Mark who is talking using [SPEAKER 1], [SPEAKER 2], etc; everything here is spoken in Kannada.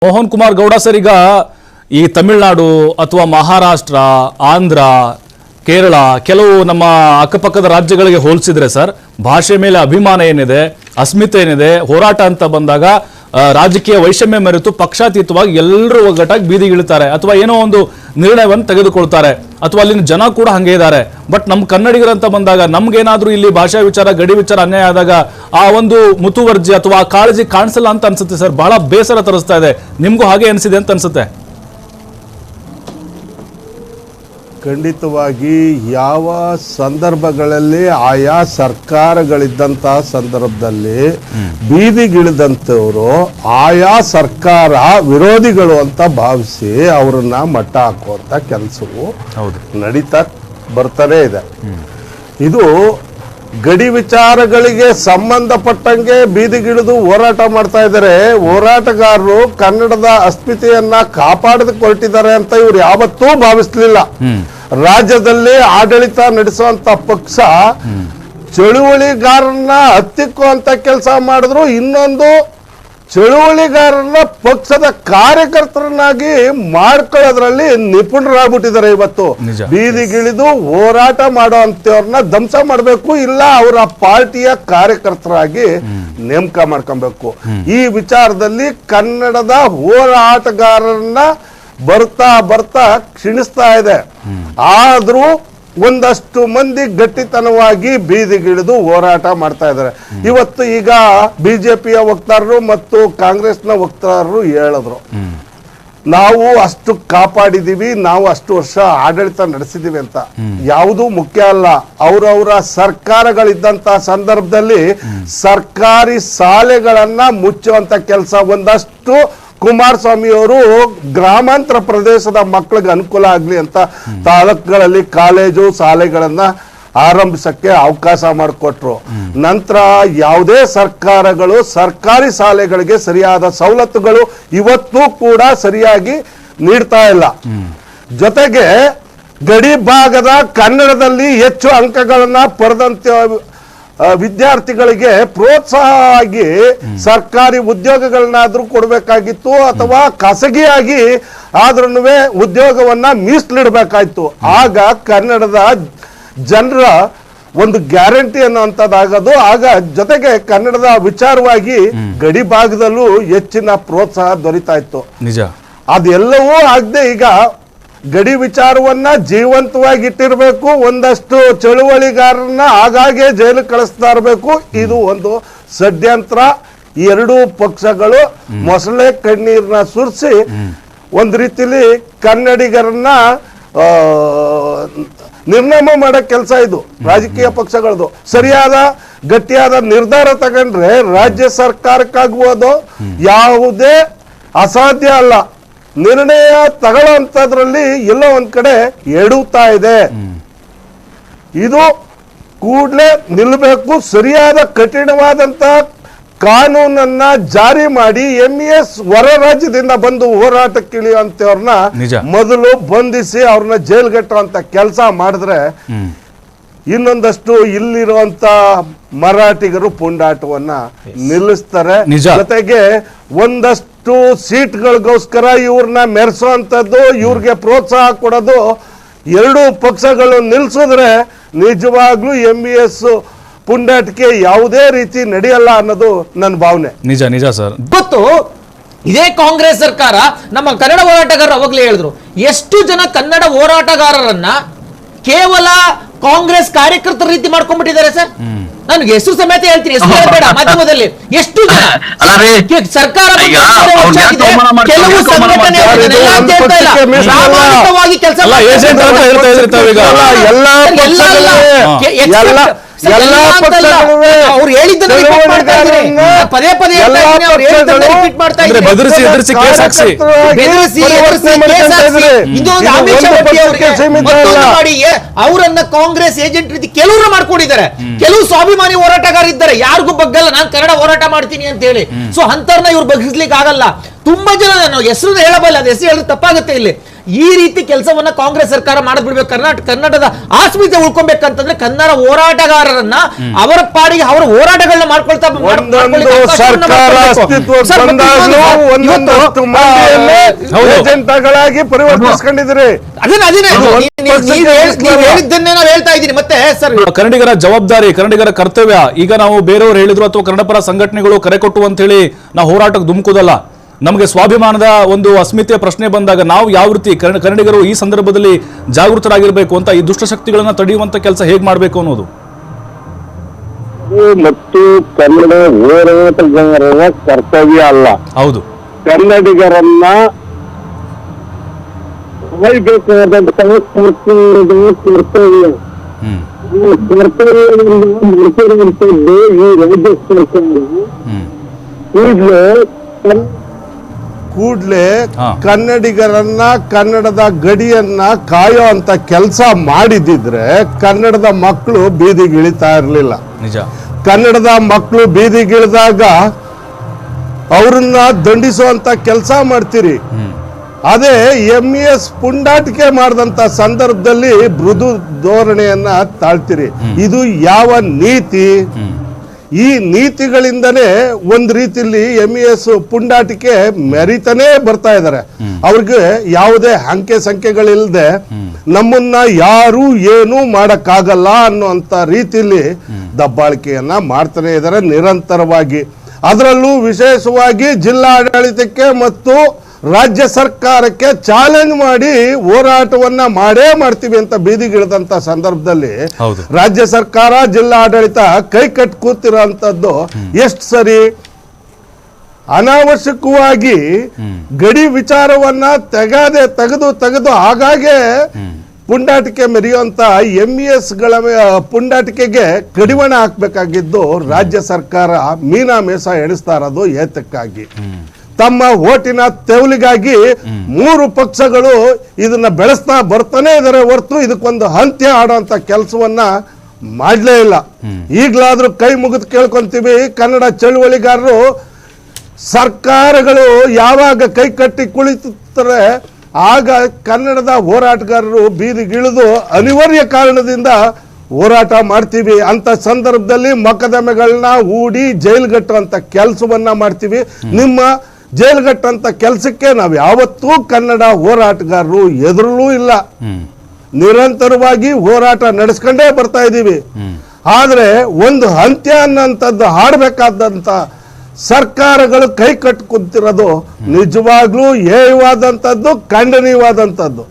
[SPEAKER 1] ಮೋಹನ್ ಕುಮಾರ್ ಗೌಡ ಸರ್, ಈಗ ಈ ತಮಿಳುನಾಡು ಅಥವಾ ಮಹಾರಾಷ್ಟ್ರ, ಆಂಧ್ರ, ಕೇರಳ, ಕೆಲವು ನಮ್ಮ ಅಕ್ಕಪಕ್ಕದ ರಾಜ್ಯಗಳಿಗೆ ಹೋಲಿಸಿದ್ರೆ ಸರ್, ಭಾಷೆ ಮೇಲೆ ಅಭಿಮಾನ ಏನಿದೆ, ಅಸ್ಮಿತೆ ಏನಿದೆ, ಹೋರಾಟ ಅಂತ ಬಂದಾಗ ರಾಜಕೀಯ ವೈಷಮ್ಯ ಮೆರೆತು ಪಕ್ಷಾತೀತವಾಗಿ ಎಲ್ಲರೂ ಒಗ್ಗಟ್ಟಾಗಿ ಬೀದಿಗಿಳಿತಾರೆ ಅಥವಾ ಏನೋ ಒಂದು ನಿರ್ಣಯವನ್ನು ತೆಗೆದುಕೊಳ್ತಾರೆ, ಅಥವಾ ಅಲ್ಲಿನ ಜನ ಕೂಡ ಹಂಗೆ ಇದ್ದಾರೆ. ಬಟ್ ನಮ್ಮ ಕನ್ನಡಿಗರಂತ ಬಂದಾಗ ನಮ್ಗೇನಾದ್ರೂ ಇಲ್ಲಿ ಭಾಷಾ ವಿಚಾರ, ಗಡಿ ವಿಚಾರ ಅನ್ಯಾಯ ಆದಾಗ ಆ ಒಂದು ಮುತುವರ್ಜಿ ಅಥವಾ ಆ ಕಾಳಜಿ ಕಾಣಿಸಲ್ಲ ಅಂತ ಅನ್ಸುತ್ತೆ ಸರ್. ಬಹಳ ಬೇಸರ ತರಿಸ್ತಾ ಇದೆ. ನಿಮ್ಗೂ ಹಾಗೆ ಅನಿಸಿದೆ ಅಂತ ಅನ್ಸುತ್ತೆ?
[SPEAKER 2] ಖಂಡಿತವಾಗಿ ಯಾವ ಸಂದರ್ಭಗಳಲ್ಲಿ ಆಯಾ ಸರ್ಕಾರಗಳಿದ್ದಂತಹ ಸಂದರ್ಭದಲ್ಲಿ ಬೀದಿಗಿಳಿದಂಥವರು ಆಯಾ ಸರ್ಕಾರ ವಿರೋಧಿಗಳು ಅಂತ ಭಾವಿಸಿ ಅವರನ್ನ ಮಟ್ಟ ಹಾಕುವಂತ ಕೆಲಸವು ನಡೀತಾ ಬರ್ತಾನೆ ಇದೆ. ಇದು ಗಡಿ ವಿಚಾರಗಳಿಗೆ ಸಂಬಂಧಪಟ್ಟಂಗೆ ಬೀದಿಗಿಳಿದು ಹೋರಾಟ ಮಾಡ್ತಾ ಇದ್ದಾರೆ. ಹೋರಾಟಗಾರರು ಕನ್ನಡದ ಅಸ್ಮಿತೆಯನ್ನ ಕಾಪಾಡಿಕೊಳ್ಳುತ್ತಿದ್ದಾರೆ ಅಂತ ಇವ್ರು ಯಾವತ್ತೂ ಭಾವಿಸ್ಲಿಲ್ಲ. ರಾಜ್ಯದಲ್ಲಿ ಆಡಳಿತ ನಡೆಸುವಂತ ಪಕ್ಷ ಚಳುವಳಿಗಾರನ್ನ ಹತ್ತಿಕ್ಕುವಂತ ಕೆಲಸ ಮಾಡಿದ್ರು, ಇನ್ನೊಂದು ಚಳುವಳಿಗಾರನ್ನ ಪಕ್ಷದ ಕಾರ್ಯಕರ್ತರನ್ನಾಗಿ ಮಾಡ್ಕೊಳ್ಳೋದ್ರಲ್ಲಿ ನಿಪುಣರಾಗ್ಬಿಟ್ಟಿದ್ದಾರೆ. ಇವತ್ತು ಬೀದಿಗಿಳಿದು ಹೋರಾಟ ಮಾಡುವಂತವ್ರನ್ನ ಧ್ವಂಸ ಮಾಡಬೇಕು, ಇಲ್ಲ ಅವರ ಪಾರ್ಟಿಯ ಕಾರ್ಯಕರ್ತರಾಗಿ ನೇಮಕ ಮಾಡ್ಕೊಬೇಕು. ಈ ವಿಚಾರದಲ್ಲಿ ಕನ್ನಡದ ಹೋರಾಟಗಾರರನ್ನ ಬರ್ತಾ ಬರ್ತಾ ಕ್ಷೀಣಿಸ್ತಾ ಇದೆ. ಆದ್ರೂ ಒಂದಷ್ಟು ಮಂದಿ ಗಟ್ಟಿತನವಾಗಿ ಬೀದಿಗಿಳಿದು ಹೋರಾಟ ಮಾಡ್ತಾ ಇದ್ದಾರೆ. ಇವತ್ತು ಈಗ ಬಿಜೆಪಿಯ ವಕ್ತಾರರು ಮತ್ತು ಕಾಂಗ್ರೆಸ್ನ ವಕ್ತಾರರು ಹೇಳಿದ್ರು, ನಾವು ಅಷ್ಟು ಕಾಪಾಡಿದೀವಿ, ನಾವು ಅಷ್ಟು ವರ್ಷ ಆಡಳಿತ ನಡೆಸಿದೀವಿ ಅಂತ. ಯಾವುದೂ ಮುಖ್ಯ ಅಲ್ಲ. ಅವರವರ ಸರ್ಕಾರಗಳಿದ್ದಂತ ಸಂದರ್ಭದಲ್ಲಿ ಸರ್ಕಾರಿ ಶಾಲೆಗಳನ್ನ ಮುಚ್ಚುವಂತ ಕೆಲಸ ಒಂದಷ್ಟು ಕುಮಾರಸ್ವಾಮಿ ಅವರು ಗ್ರಾಮಾಂತರ ಪ್ರದೇಶದ ಮಕ್ಕಳಿಗೆ ಅನುಕೂಲ ಆಗ್ಲಿ ಅಂತ ತಾಲೂಕುಗಳಲ್ಲಿ ಕಾಲೇಜು ಶಾಲೆಗಳನ್ನ ಆರಂಭಿಸಕ್ಕೆ ಅವಕಾಶ ಮಾಡಿಕೊಟ್ರು. ನಂತರ ಯಾವುದೇ ಸರ್ಕಾರಗಳು ಸರ್ಕಾರಿ ಶಾಲೆಗಳಿಗೆ ಸರಿಯಾದ ಸವಲತ್ತುಗಳು ಇವತ್ತು ಕೂಡ ಸರಿಯಾಗಿ ನೀಡ್ತಾ ಇಲ್ಲ. ಜೊತೆಗೆ ಗಡಿ ಭಾಗದ ಕನ್ನಡದಲ್ಲಿ ಹೆಚ್ಚು ಅಂಕಗಳನ್ನ ಪಡೆದಂತೆ ವಿದ್ಯಾರ್ಥಿಗಳಿಗೆ ಪ್ರೋತ್ಸಾಹ ಆಗಿ ಸರ್ಕಾರಿ ಉದ್ಯೋಗಗಳನ್ನಾದ್ರೂ ಕೊಡಬೇಕಾಗಿತ್ತು, ಅಥವಾ ಖಾಸಗಿಯಾಗಿ ಆದ್ರೂ ಉದ್ಯೋಗವನ್ನ ಮೀಸಲಿಡಬೇಕಾಯ್ತು. ಆಗ ಕನ್ನಡದ ಜನರ ಒಂದು ಗ್ಯಾರಂಟಿ ಅನ್ನುವಂಥದ್ದಾಗೋದು. ಆಗ ಜೊತೆಗೆ ಕನ್ನಡದ ವಿಚಾರವಾಗಿ ಗಡಿ ಭಾಗದಲ್ಲೂ ಹೆಚ್ಚಿನ ಪ್ರೋತ್ಸಾಹ ದೊರೀತಾ ಇತ್ತು.
[SPEAKER 1] ನಿಜ.
[SPEAKER 2] ಅದೆಲ್ಲವೂ ಆಗದೆ ಈಗ ಗಡಿ ವಿಚಾರವನ್ನ ಜೀವಂತವಾಗಿ ಇಟ್ಟಿರ್ಬೇಕು, ಒಂದಷ್ಟು ಚಳುವಳಿಗಾರರನ್ನ ಆಗಾಗ್ಗೆ ಜೈಲು ಕಳಿಸ್ತಾ ಇರಬೇಕು. ಇದು ಒಂದು ಷಡ್ಯಂತ್ರ. ಎರಡೂ ಪಕ್ಷಗಳು ಮೊಸಳೆ ಕಣ್ಣೀರನ್ನ ಸುರಿಸಿ ಒಂದ್ ರೀತಿಲಿ ಕನ್ನಡಿಗರನ್ನ ನಿರ್ನಾಮ ಮಾಡೋ ಕೆಲಸ ಇದು ರಾಜಕೀಯ ಪಕ್ಷಗಳದು. ಸರಿಯಾದ ಗಟ್ಟಿಯಾದ ನಿರ್ಧಾರ ತಗೊಂಡ್ರೆ ರಾಜ್ಯ ಸರ್ಕಾರಕ್ಕಾಗುವುದು ಯಾವುದೇ ಅಸಾಧ್ಯ ಅಲ್ಲ. ನಿರ್ಣಯ ತಗೊಳ್ಳೋಂಥದ್ರಲ್ಲಿ ಎಲ್ಲೋ ಒಂದ್ ಕಡೆ ಎಡುತ್ತಾ ಇದೆ. ಇದು ಕೂಡಲೇ ನಿಲ್ಲಬೇಕು. ಸರಿಯಾದ ಕಠಿಣವಾದಂತ ಕಾನೂನನ್ನ ಜಾರಿ ಮಾಡಿ MES ಹೊರ ರಾಜ್ಯದಿಂದ ಬಂದು ಹೋರಾಟಕ್ಕಿಳಿಯುವಂತವ್ರನ್ನ ಮೊದಲು ಬಂಧಿಸಿ ಅವ್ರನ್ನ ಜೈಲ್ಗಟ್ಟುವಂತ ಕೆಲಸ ಮಾಡಿದ್ರೆ ಇನ್ನೊಂದಷ್ಟು ಇಲ್ಲಿರುವಂತ ಮರಾಠಿಗರು ಪುಂಡಾಟವನ್ನ ನಿಲ್ಲಿಸ್ತಾರೆ. ಜೊತೆಗೆ ಒಂದಷ್ಟು ಸೀಟ್ಗಳಿಗೋಸ್ಕರ ಇವ್ರನ್ನ ಮೆರೆಸುವಂಥದ್ದು, ಇವ್ರಿಗೆ ಪ್ರೋತ್ಸಾಹ ಕೊಡೋದು ಎರಡೂ ಪಕ್ಷಗಳು ನಿಲ್ಸಿದ್ರೆ ನಿಜವಾಗ್ಲೂ MES ಪುಂಡಾಟಿಕೆ ಯಾವುದೇ ರೀತಿ ನಡೆಯಲ್ಲ ಅನ್ನೋದು ನನ್ನ ಭಾವನೆ.
[SPEAKER 1] ನಿಜ ನಿಜ ಸರ್.
[SPEAKER 3] ಗೊತ್ತು ಇದೇ ಕಾಂಗ್ರೆಸ್ ಸರ್ಕಾರ ನಮ್ಮ ಕನ್ನಡ ಹೋರಾಟಗಾರರು ಅವಾಗಲೇ ಹೇಳಿದ್ರು, ಎಷ್ಟು ಜನ ಕನ್ನಡ ಹೋರಾಟಗಾರರನ್ನ ಕೇವಲ ಕಾಂಗ್ರೆಸ್ ಕಾರ್ಯಕರ್ತರ ರೀತಿ ಮಾಡ್ಕೊಂಡ್ಬಿಟ್ಟಿದ್ದಾರೆ ಸರ್. ನನಗೆ ಹೆಸರು ಸಮೇತ ಹೇಳ್ತೀನಿ, ಹೆಸರು ಬೇಡ, ಮಾಧ್ಯಮದಲ್ಲಿ ಎಷ್ಟು ಜನ ಸರ್ಕಾರ ಕೆಲವು ಸಂಘಟನೆ ಪ್ರಾಮಾಣಿಕವಾಗಿ ಕೆಲಸ ಅವ್ರು ಹೇಳಿದ್ದನ್ನು ಪದೇ ಪದೇ ಮಾಡ್ತಾ ಅವರನ್ನ ಕಾಂಗ್ರೆಸ್ ಏಜೆಂಟ್ ರೀತಿ ಕೆಲವರು ಮಾಡ್ಕೊಂಡಿದ್ದಾರೆ. ಕೆಲವು ಸ್ವಾಭಿಮಾನಿ ಹೋರಾಟಗಾರ ಇದ್ದಾರೆ, ಯಾರಿಗೂ ಬಗ್ಗಲ್ಲ, ನಾನು ಕನ್ನಡ ಹೋರಾಟ ಮಾಡ್ತೀನಿ ಅಂತ ಹೇಳಿ. ಸೊ ಅಂತರ್ನ ಇವ್ರು ಬಗ್ಗಿಸ್ಲಿಕ್ಕೆ ಆಗಲ್ಲ. ತುಂಬಾ ಜನ ನಾವು ಹೆಸರು ಹೇಳಬಲ್ಲ, ಅದು ಹೆಸರು ಹೇಳಿದ್ರೆ ತಪ್ಪಾಗುತ್ತೆ ಇಲ್ಲಿ. ಈ ರೀತಿ ಕೆಲಸವನ್ನ ಕಾಂಗ್ರೆಸ್ ಸರ್ಕಾರ ಮಾಡಬಿಡ್ಬೇಕು. ಕನ್ನಡದ ಆಸ್ಮಿತೆ ಉಳ್ಕೊಬೇಕಂತಂದ್ರೆ ಕನ್ನಡ ಹೋರಾಟಗಾರರನ್ನ ಅವರ ಪಾಡಿಗೆ ಅವರ ಹೋರಾಟಗಳನ್ನ ಮಾಡ್ಕೊಳ್ತಾ
[SPEAKER 2] ಏಜೆಂಟ್ಗಳಾಗಿ ಪರಿವರ್ತಿಸ್ಕೊಂಡಿದ್ದೀರಿ.
[SPEAKER 3] ಹೇಳಿದ್ದನ್ನೇ ನಾವು ಹೇಳ್ತಾ ಇದ್ದೀನಿ. ಮತ್ತೆ ಸರ್,
[SPEAKER 1] ಕನ್ನಡಿಗರ ಜವಾಬ್ದಾರಿ, ಕನ್ನಡಿಗರ ಕರ್ತವ್ಯ. ಈಗ ನಾವು ಬೇರೆಯವರು ಹೇಳಿದ್ರು ಅಥವಾ ಕನ್ನಡ ಪರ ಸಂಘಟನೆಗಳು ಕರೆ ಕೊಟ್ಟು ಅಂತ ಹೇಳಿ ನಾವು ಹೋರಾಟಕ್ಕೆ ಧುಮುಕುದಲ್ಲ. ನಮಗೆ ಸ್ವಾಭಿಮಾನದ ಒಂದು ಅಸ್ಮಿತೆಯ ಪ್ರಶ್ನೆ ಬಂದಾಗ ನಾವು ಯಾವ ರೀತಿ ಕನ್ನಡಿಗರು ಈ ಸಂದರ್ಭದಲ್ಲಿ ಜಾಗೃತರಾಗಿರ್ಬೇಕು ಅಂತ, ಈ ದುಷ್ಟಶಕ್ತಿಗಳನ್ನ ತಡೆಯುವಂತ ಕೆಲಸ ಹೇಗೆ ಮಾಡಬೇಕು ಅನ್ನೋದು
[SPEAKER 4] ಮತ್ತು ಕನ್ನಡ ಹೋರಾಟಗಾರರ ಕರ್ತವ್ಯ ಅಲ್ಲ.
[SPEAKER 1] ಹೌದು,
[SPEAKER 4] ಕನ್ನಡಿಗರನ್ನ ಬೇಕಾದಂತಹ ಕರ್ತವ್ಯ. ಕರ್ತವ್ಯವನ್ನು ನಡೆಸಿರುವಂತದ್ದು ಈ ರಾಜ್ಯ ಸರ್ಕಾರ
[SPEAKER 2] ಕೂಡ್ಲೆ ಕನ್ನಡಿಗರನ್ನ, ಕನ್ನಡದ ಗಡಿಯನ್ನ ಕಾಯೋ ಅಂತ ಕೆಲಸ ಮಾಡಿದಿದ್ರೆ ಕನ್ನಡದ ಮಕ್ಕಳು ಬೀದಿಗಿಳಿತಾ ಇರಲಿಲ್ಲ.
[SPEAKER 1] ನಿಜ.
[SPEAKER 2] ಕನ್ನಡದ ಮಕ್ಕಳು ಬೀದಿಗಿಳಿದಾಗ ಅವ್ರನ್ನ ದಂಡಿಸುವಂತ ಕೆಲಸ ಮಾಡ್ತೀರಿ. ಅದೇ MES ಪುಂಡಾಟಿಕೆ ಮಾಡಿದಂತ ಸಂದರ್ಭದಲ್ಲಿ ಮೃದು ಧೋರಣೆಯನ್ನ ತಾಳ್ತೀರಿ. ಇದು ಯಾವ ನೀತಿ? ಈ ನೀತಿಗಳಿಂದನೇ ಒಂದ್ ರೀತಿಯಲ್ಲಿ MES ಪುಂಡಾಟಿಕೆ ಮೆರಿತಾನೇ ಬರ್ತಾ ಇದ್ದಾರೆ. ಅವ್ರಿಗೆ ಯಾವುದೇ ಅಂಕೆ ಸಂಖ್ಯೆಗಳಿಲ್ಲದೆ ನಮ್ಮನ್ನ ಯಾರು ಏನೂ ಮಾಡಕ್ಕಾಗಲ್ಲ ಅನ್ನುವಂತ ರೀತಿಯಲ್ಲಿ ದಬ್ಬಾಳಿಕೆಯನ್ನ ಮಾಡ್ತಾನೆ ಇದ್ದಾರೆ ನಿರಂತರವಾಗಿ. ಅದರಲ್ಲೂ ವಿಶೇಷವಾಗಿ ಜಿಲ್ಲಾಡಳಿತಕ್ಕೆ ಮತ್ತು ರಾಜ್ಯ ಸರ್ಕಾರಕ್ಕೆ ಚಾಲೆಂಜ್ ಮಾಡಿ ಹೋರಾಟವನ್ನ ಮಾಡೇ ಮಾಡ್ತೀವಿ ಅಂತ ಬೀದಿಗಿಳಿದಂತ ಸಂದರ್ಭದಲ್ಲಿ ರಾಜ್ಯ ಸರ್ಕಾರ, ಜಿಲ್ಲಾಡಳಿತ ಕೈ ಕಟ್ ಕೂತಿರೋಂಥದ್ದು ಎಷ್ಟು ಸರಿ? ಅನಾವಶ್ಯಕವಾಗಿ ಗಡಿ ವಿಚಾರವನ್ನ ತೆಗೆದು ಆಗಾಗ್ಗೆ ಪುಂಡಾಟಿಕೆ ಮೆರೆಯುವಂತ MES ಗಳ ಪುಂಡಾಟಿಕೆಗೆ ಕಡಿವಾಣ ಹಾಕ್ಬೇಕಾಗಿದ್ದು ರಾಜ್ಯ ಸರ್ಕಾರ ಮೀನಾಮೇಷ ಎಣಿಸ್ತಾ ಇರೋದು ಏತಕ್ಕಾಗಿ? ತಮ್ಮ ಓಟಿನ ತೆವಲಿಗಾಗಿ 3 ಪಕ್ಷಗಳು ಇದನ್ನ ಬೆಳೆಸ್ತಾ ಬರ್ತಾನೆ ಇದಾರೆ ಹೊರತು ಇದಕ್ಕೊಂದು ಅಂತ್ಯ ಆಡುವಂತ ಕೆಲಸವನ್ನ ಮಾಡ್ಲೇ ಇಲ್ಲ. ಈಗಲಾದ್ರೂ ಕೈ ಮುಗಿದು ಕೇಳ್ಕೊಂತೀವಿ, ಕನ್ನಡ ಚಳುವಳಿಗಾರರು ಸರ್ಕಾರಗಳು ಯಾವಾಗ ಕೈ ಕಟ್ಟಿ ಕುಳಿತಾರೆ ಆಗ ಕನ್ನಡದ ಹೋರಾಟಗಾರರು ಬೀದಿಗಿಳಿದು ಅನಿವಾರ್ಯ ಕಾರಣದಿಂದ ಹೋರಾಟ ಮಾಡ್ತೀವಿ ಅಂತ ಸಂದರ್ಭದಲ್ಲಿ ಮೊಕದ್ದಮೆಗಳನ್ನ ಹೂಡಿ ಜೈಲ್ಗಟ್ಟುವಂತ ಕೆಲಸವನ್ನ ಮಾಡ್ತೀವಿ. ನಿಮ್ಮ ಜೈಲ್ಗಟ್ಟಂತ ಕೆಲಸಕ್ಕೆ ನಾವು ಯಾವತ್ತೂ ಕನ್ನಡ ಹೋರಾಟಗಾರರು ಎದುರಲೂ ಇಲ್ಲ. ನಿರಂತರವಾಗಿ ಹೋರಾಟ ನಡೆಸ್ಕೊಂಡೇ ಬರ್ತಾ ಇದ್ದೀವಿ. ಆದ್ರೆ ಒಂದು ಅಂತ್ಯ ಅನ್ನಂಥದ್ದು ಹಾಡಬೇಕಾದಂತ ಸರ್ಕಾರಗಳು ಕೈ ಕಟ್ಟು ಕುಂತಿರೋದು ನಿಜವಾಗ್ಲೂ ಹೇಯವಾದಂಥದ್ದು, ಖಂಡನೀಯವಾದಂಥದ್ದು.